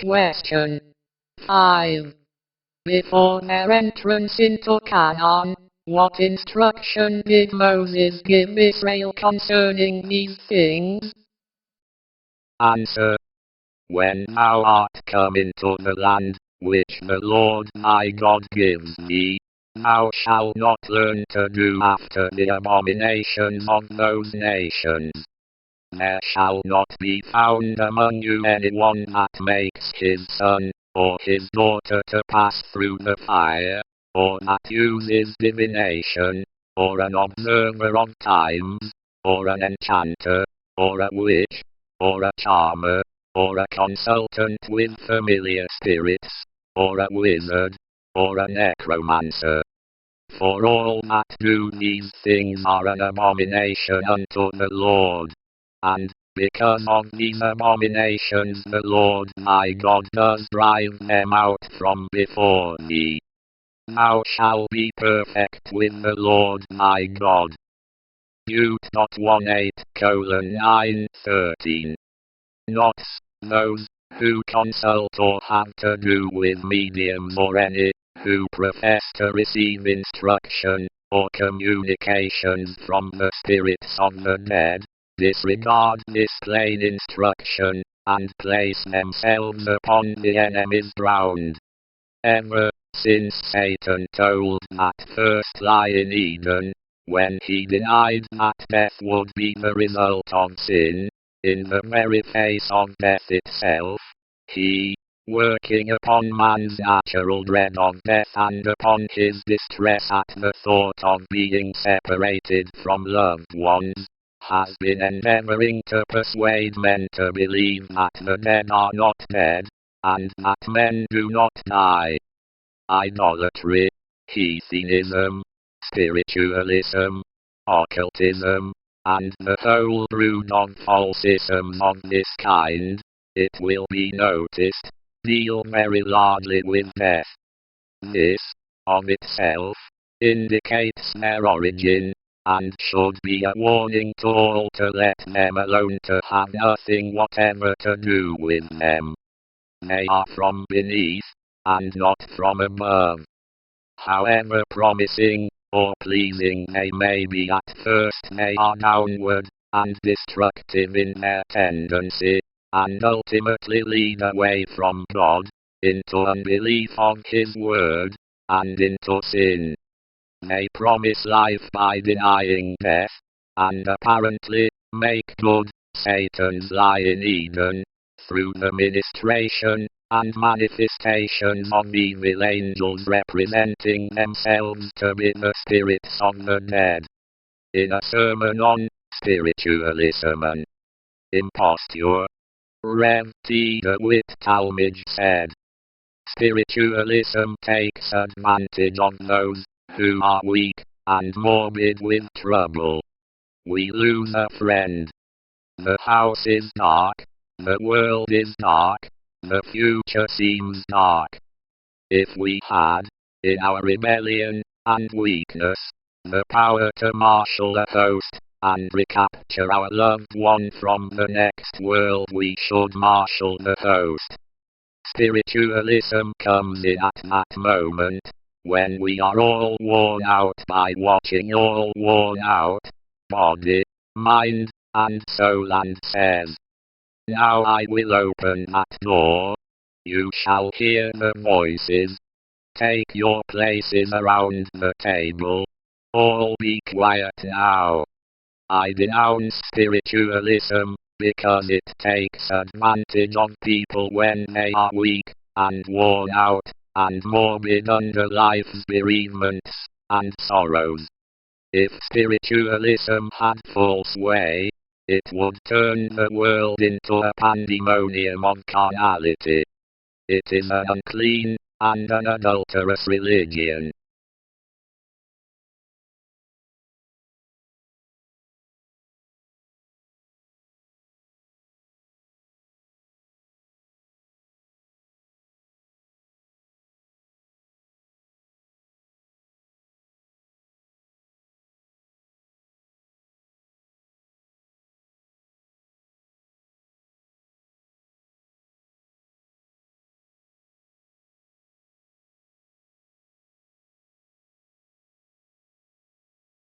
Question 5. Before their entrance into Canaan, what instruction did Moses give Israel concerning these things? Answer. When thou art come into the land, which the Lord thy God gives thee, thou shalt not learn to do after the abominations of those nations. There shall not be found among you anyone that makes his son or his daughter to pass through the fire, or that uses divination, or an observer of times, or an enchanter, or a witch, or a charmer, or a consultant with familiar spirits, or a wizard, or a necromancer. For all that do these things are an abomination unto the Lord. And, because of these abominations the Lord thy God does drive them out from before thee. Thou shalt be perfect with the Lord thy God. Deut.18:9-13. Not those who consult or have to do with mediums or any who profess to receive instruction or communications from the spirits of the dead, disregard this plain instruction, and place themselves upon the enemy's ground. Ever since Satan told that first lie in Eden, when he denied that death would be the result of sin, in the very face of death itself, he, working upon man's natural dread of death and upon his distress at the thought of being separated from loved ones, has been endeavoring to persuade men to believe that the dead are not dead, and that men do not die. Idolatry, heathenism, spiritualism, occultism, and the whole brood of false isms of this kind, it will be noticed, deal very largely with death. This, of itself, indicates their origin, and should be a warning to all to let them alone, to have nothing whatever to do with them. They are from beneath, and not from above. However promising or pleasing they may be at first, they are downward and destructive in their tendency, and ultimately lead away from God, into unbelief of His word, and into sin. They promise life by denying death, and apparently make good Satan's lie in Eden, through the ministration and manifestations of evil angels representing themselves to be the spirits of the dead. In a sermon on spiritualism and imposture, Rev. Witt Talmage said, "Spiritualism takes advantage of those who are weak and morbid with trouble. We lose a friend. The house is dark, the world is dark, the future seems dark. If we had, in our rebellion and weakness, the power to marshal a host and recapture our loved one from the next world, we should marshal the host. Spiritualism comes in at that moment, when we are all worn out by watching all worn out, body, mind, and soul, and says, 'Now I will open that door. You shall hear the voices. Take your places around the table. All be quiet now.' I denounce spiritualism, because it takes advantage of people when they are weak, and worn out, and morbid under life's bereavements and sorrows. If spiritualism had full sway, it would turn the world into a pandemonium of carnality. It is an unclean and an adulterous religion.